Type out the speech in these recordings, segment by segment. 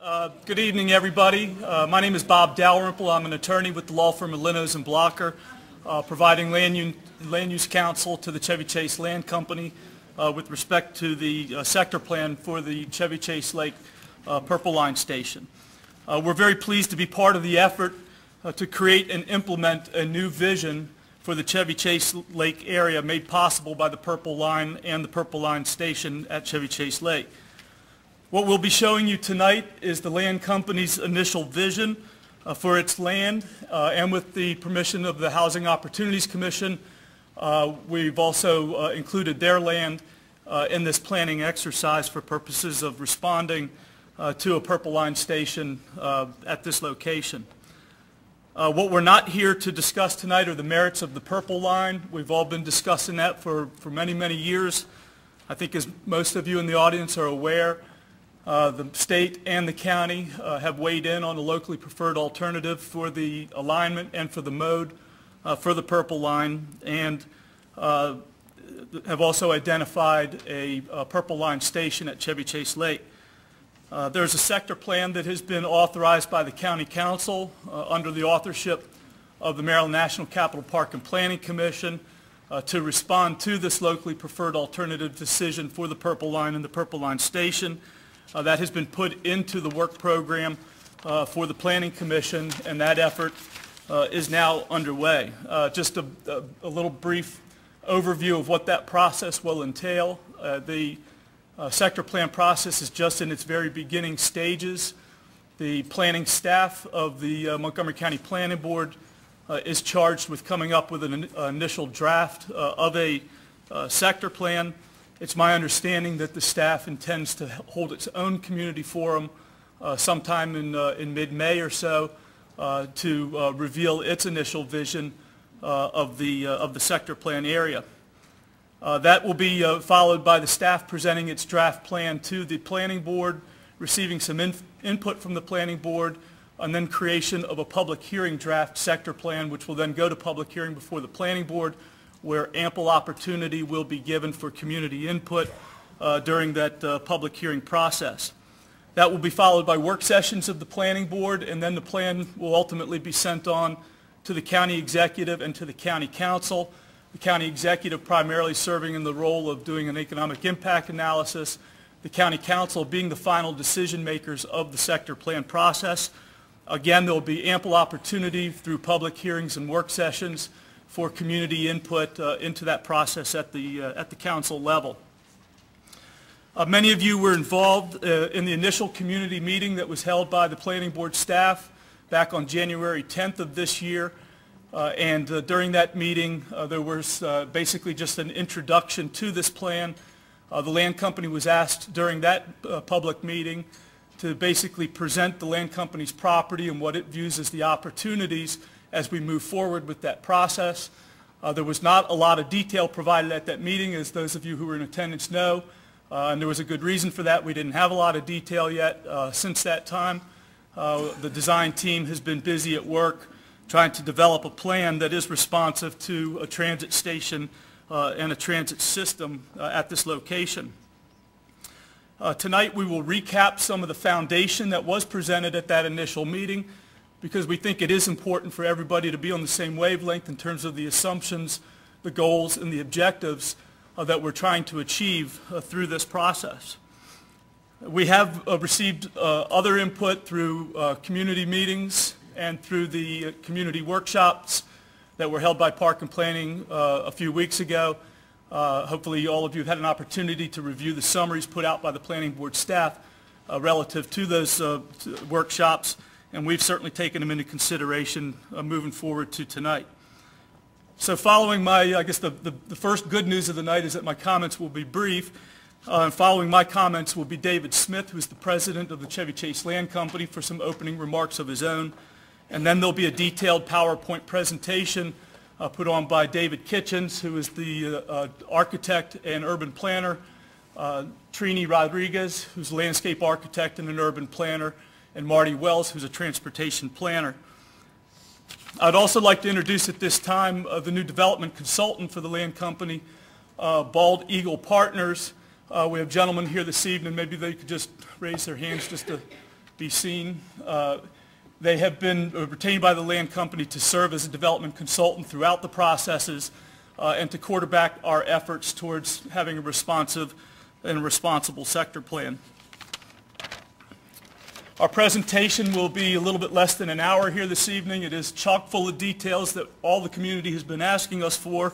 Good evening, everybody. My name is Bob Dalrymple. I'm an attorney with the law firm of Linnos and Blocker, providing land use counsel to the Chevy Chase Land Company with respect to the sector plan for the Chevy Chase Lake Purple Line Station. We're very pleased to be part of the effort to create and implement a new vision for the Chevy Chase Lake area made possible by the Purple Line and the Purple Line Station at Chevy Chase Lake. What we'll be showing you tonight is the land company's initial vision for its land, and with the permission of the Housing Opportunities Commission, we've also included their land in this planning exercise for purposes of responding to a Purple Line station at this location. What we're not here to discuss tonight are the merits of the Purple Line. We've all been discussing that for many, many years. I think, as most of you in the audience are aware, the state and the county have weighed in on a locally preferred alternative for the alignment and for the mode for the Purple Line, and have also identified a Purple Line station at Chevy Chase Lake. There's a sector plan that has been authorized by the County Council under the authorship of the Maryland National Capital Park and Planning Commission to respond to this locally preferred alternative decision for the Purple Line and the Purple Line Station. That has been put into the work program for the Planning Commission, and that effort is now underway. Just a little brief overview of what that process will entail. The sector plan process is just in its very beginning stages. The planning staff of the Montgomery County Planning Board is charged with coming up with an initial draft of a sector plan. It's my understanding that the staff intends to hold its own community forum sometime in mid-May or so to reveal its initial vision of the sector plan area. That will be followed by the staff presenting its draft plan to the planning board, receiving some input from the planning board, and then creation of a public hearing draft sector plan, which will then go to public hearing before the planning board, where ample opportunity will be given for community input during that public hearing process. That will be followed by work sessions of the planning board, and then the plan will ultimately be sent on to the county executive and to the county council. The county executive primarily serving in the role of doing an economic impact analysis, the county council being the final decision makers of the sector plan process. Again, there will be ample opportunity through public hearings and work sessions for community input into that process at the council level. Many of you were involved in the initial community meeting that was held by the planning board staff back on January 10th of this year, and during that meeting there was basically just an introduction to this plan. The land company was asked during that public meeting to basically present the land company's property and what it views as the opportunities as we move forward with that process. There was not a lot of detail provided at that meeting, as those of you who were in attendance know, and there was a good reason for that. We didn't have a lot of detail yet since that time. The design team has been busy at work trying to develop a plan that is responsive to a transit station and a transit system at this location. Tonight we will recap some of the foundation that was presented at that initial meeting, because we think it is important for everybody to be on the same wavelength in terms of the assumptions, the goals, and the objectives that we're trying to achieve through this process. We have received other input through community meetings and through the community workshops that were held by Park and Planning a few weeks ago. Hopefully all of you have had an opportunity to review the summaries put out by the planning board staff relative to those workshops, and we've certainly taken them into consideration moving forward to tonight. So following I guess the first good news of the night is that my comments will be brief. And following my comments will be David Smith, who's the president of the Chevy Chase Land Company, for some opening remarks of his own. And then there'll be a detailed PowerPoint presentation put on by David Kitchens, who is the architect and urban planner, Trini Rodriguez, who's a landscape architect and an urban planner, and Marty Wells, who's a transportation planner. I'd also like to introduce at this time the new development consultant for the land company, Bald Eagle Partners. We have gentlemen here this evening. Maybe they could just raise their hands just to be seen. They have been retained by the land company to serve as a development consultant throughout the processes and to quarterback our efforts towards having a responsive and responsible sector plan. Our presentation will be a little bit less than an hour here this evening. It is chock full of details that all the community has been asking us for,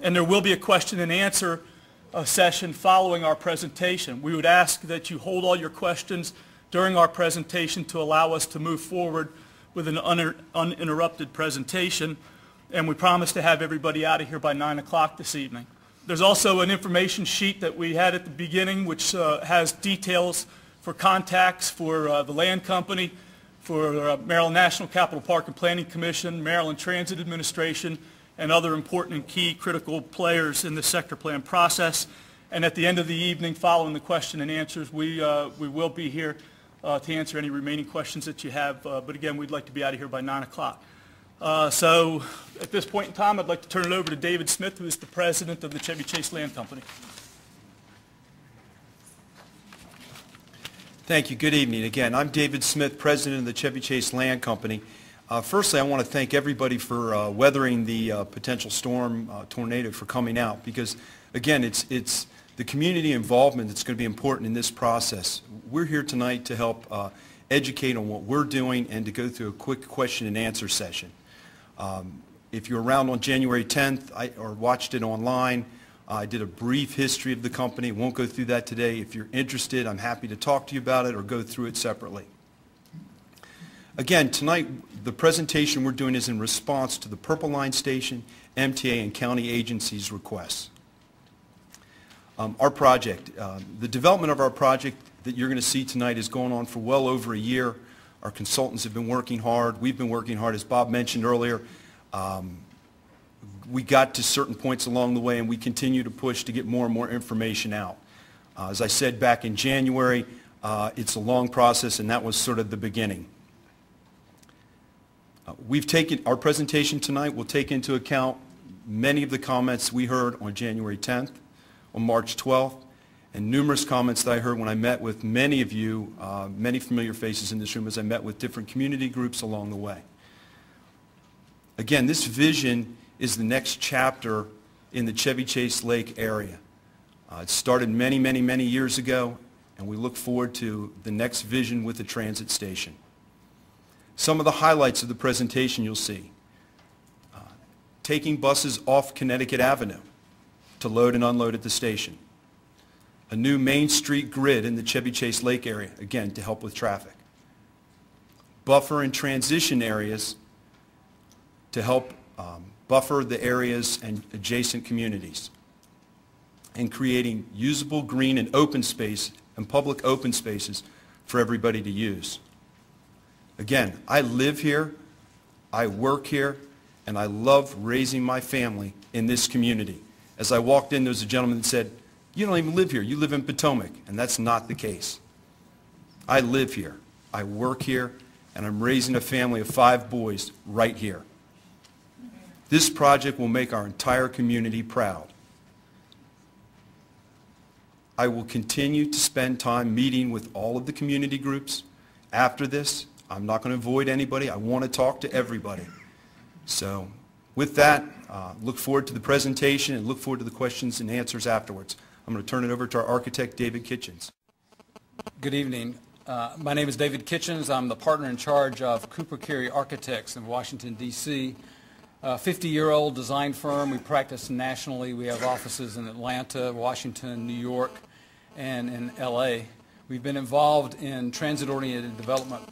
and there will be a question and answer session following our presentation. We would ask that you hold all your questions during our presentation to allow us to move forward with an uninterrupted presentation, and we promise to have everybody out of here by 9 o'clock this evening. There's also an information sheet that we had at the beginning which has details for contacts for the land company, for Maryland National Capital Park and Planning Commission, Maryland Transit Administration, and other important and key critical players in the sector plan process. And at the end of the evening, following the question and answers, we will be here to answer any remaining questions that you have. But again, we'd like to be out of here by 9 o'clock. So at this point in time, I'd like to turn it over to David Smith, who is the president of the Chevy Chase Land Company. Thank you. Good evening. Again, I'm David Smith, president of the Chevy Chase Land Company. Firstly, I want to thank everybody for weathering the potential storm tornado, for coming out, because again, it's the community involvement that's going to be important in this process. We're here tonight to help educate on what we're doing and to go through a quick question and answer session. If you're around on January 10th or watched it online, I did a brief history of the company. Won't go through that today. If you're interested, I'm happy to talk to you about it or go through it separately. Again, tonight, the presentation we're doing is in response to the Purple Line Station, MTA, and county agencies' requests. Our project, the development of our project that you're going to see tonight is going on for well over a year. Our consultants have been working hard. We've been working hard, as Bob mentioned earlier. We got to certain points along the way, and we continue to push to get more and more information out. As I said back in January, it's a long process, and that was sort of the beginning. Our presentation tonight will take into account many of the comments we heard on January 10th, on March 12th, and numerous comments that I heard when I met with many of you, many familiar faces in this room, as I met with different community groups along the way. Again, this vision is the next chapter in the Chevy Chase Lake area. It started many, many, many years ago, and we look forward to the next vision with the transit station. Some of the highlights of the presentation you'll see. Taking buses off Connecticut Avenue to load and unload at the station. A new Main Street grid in the Chevy Chase Lake area, again, to help with traffic. Buffer and transition areas to help buffer the areas and adjacent communities. And creating usable green and open space and public open spaces for everybody to use. Again, I live here, I work here, and I love raising my family in this community. As I walked in, there was a gentleman that said, "You don't even live here, you live in Potomac," and that's not the case. I live here, I work here, and I'm raising a family of 5 boys right here. This project will make our entire community proud. I will continue to spend time meeting with all of the community groups after this. I'm not going to avoid anybody. I want to talk to everybody. So with that, look forward to the presentation and look forward to the questions and answers afterwards. I'm going to turn it over to our architect, David Kitchens. Good evening. My name is David Kitchens. I'm the partner in charge of Cooper Carey Architects in Washington, D.C. A 50-year-old design firm. We practice nationally. We have offices in Atlanta, Washington, New York, and in L.A. We've been involved in transit-oriented development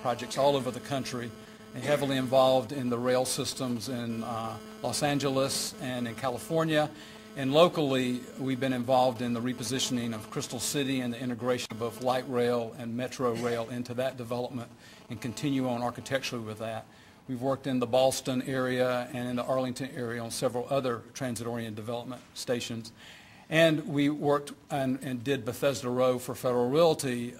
projects all over the country, and heavily involved in the rail systems in Los Angeles and in California. And locally, we've been involved in the repositioning of Crystal City and the integration of both light rail and metro rail into that development and continue on architecturally with that. We've worked in the Ballston area and in the Arlington area on several other transit-oriented development stations. And we worked and did Bethesda Row for Federal Realty,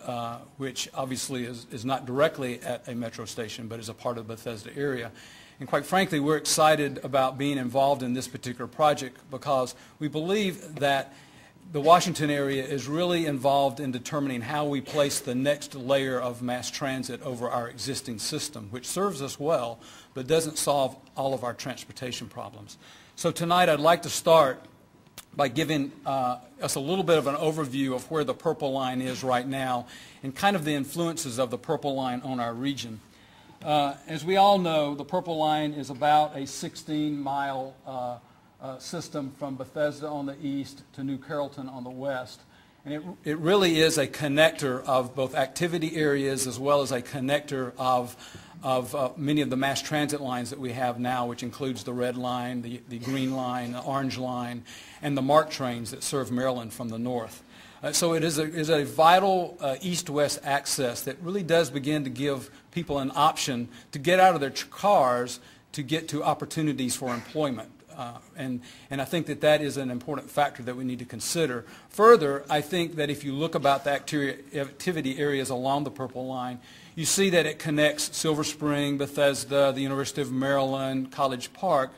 which obviously is not directly at a metro station, but is a part of the Bethesda area. And quite frankly, we're excited about being involved in this particular project because we believe that the Washington area is really involved in determining how we place the next layer of mass transit over our existing system, which serves us well, but doesn't solve all of our transportation problems. So tonight I'd like to start by giving us a little bit of an overview of where the Purple Line is right now and kind of the influences of the Purple Line on our region. As we all know, the Purple Line is about a 16-mile system from Bethesda on the east to New Carrollton on the west. And it really is a connector of both activity areas as well as a connector of many of the mass transit lines that we have now, which includes the Red Line, the Green Line, the Orange Line, and the MARC trains that serve Maryland from the north. So it is a vital east-west access that really does begin to give people an option to get out of their cars to get to opportunities for employment. And I think that is an important factor that we need to consider. Further, I think that if you look about the activity areas along the Purple Line, you see that it connects Silver Spring, Bethesda, the University of Maryland, College Park,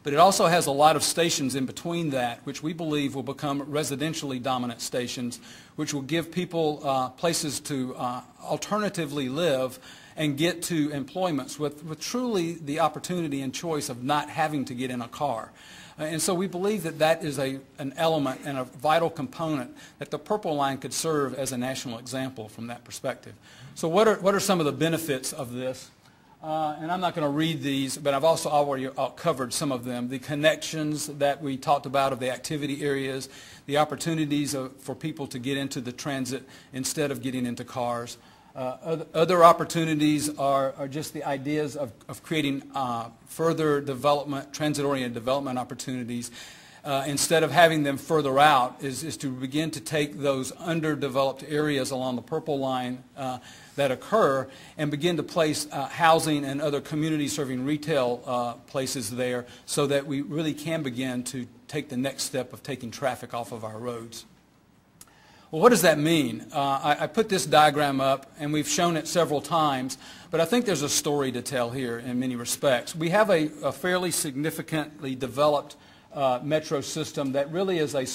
but it also has a lot of stations in between that, which we believe will become residentially dominant stations, which will give people places to alternatively live and get to employments with truly the opportunity and choice of not having to get in a car. And so we believe that is an element and a vital component that the Purple Line could serve as a national example from that perspective. So what are some of the benefits of this? And I'm not going to read these, but I've also already covered some of them. The connections that we talked about of the activity areas, the opportunities for people to get into the transit instead of getting into cars. Other opportunities are just the ideas of creating further development, transit-oriented development opportunities. Instead of having them further out, is to begin to take those underdeveloped areas along the Purple Line that occur and begin to place housing and other community-serving retail places there so that we really can begin to take the next step of taking traffic off of our roads. Well, what does that mean? I put this diagram up, and we've shown it several times, but I think there's a story to tell here in many respects. We have a fairly significantly developed metro system that really is a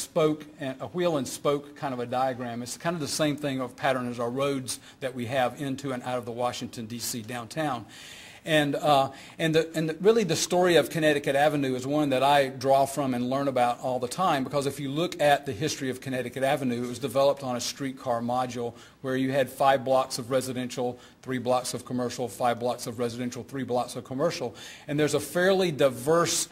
wheel and spoke kind of a diagram. It's kind of the same thing of pattern as our roads that we have into and out of the Washington, D.C. downtown. And really the story of Connecticut Avenue is one that I draw from and learn about all the time, because if you look at the history of Connecticut Avenue, it was developed on a streetcar module where you had 5 blocks of residential, 3 blocks of commercial, 5 blocks of residential, 3 blocks of commercial. And there's a fairly diverse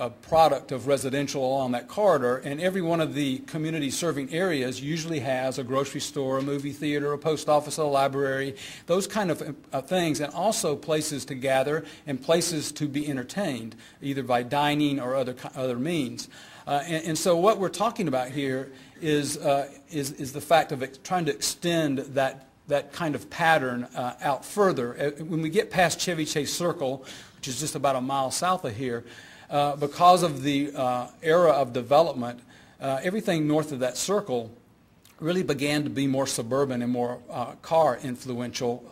a product of residential along that corridor, and every one of the community serving areas usually has a grocery store, a movie theater, a post office, a library, those kind of things, and also places to gather and places to be entertained, either by dining or other means. And so what we're talking about here is the fact of trying to extend that kind of pattern out further. When we get past Chevy Chase Circle, which is just about a mile south of here, because of the era of development, everything north of that circle really began to be more suburban and more car influential,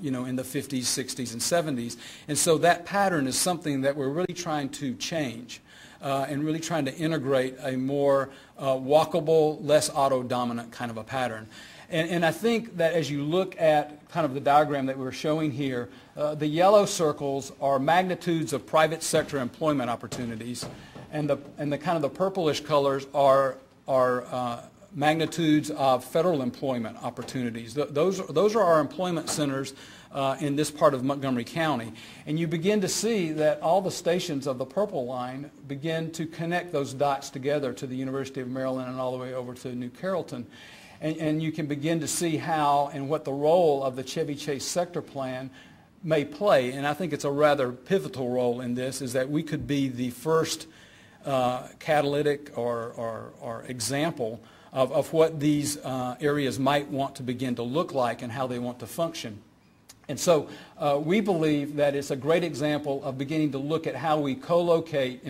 in the 50s, 60s, and 70s. And so that pattern is something that we're really trying to change and really trying to integrate a more walkable, less auto-dominant kind of a pattern. And I think that as you look at kind of the diagram that we're showing here, the yellow circles are magnitudes of private sector employment opportunities, and the kind of the purplish colors are magnitudes of federal employment opportunities. Those are our employment centers in this part of Montgomery County. And you begin to see that all the stations of the Purple Line begin to connect those dots together to the University of Maryland and all the way over to New Carrollton. And you can begin to see how and what the role of the Chevy Chase sector plan may play. And I think it's a rather pivotal role in this, is that we could be the first catalytic or example of what these areas might want to begin to look like and how they want to function. And so we believe that it's a great example of beginning to look at how we co-locate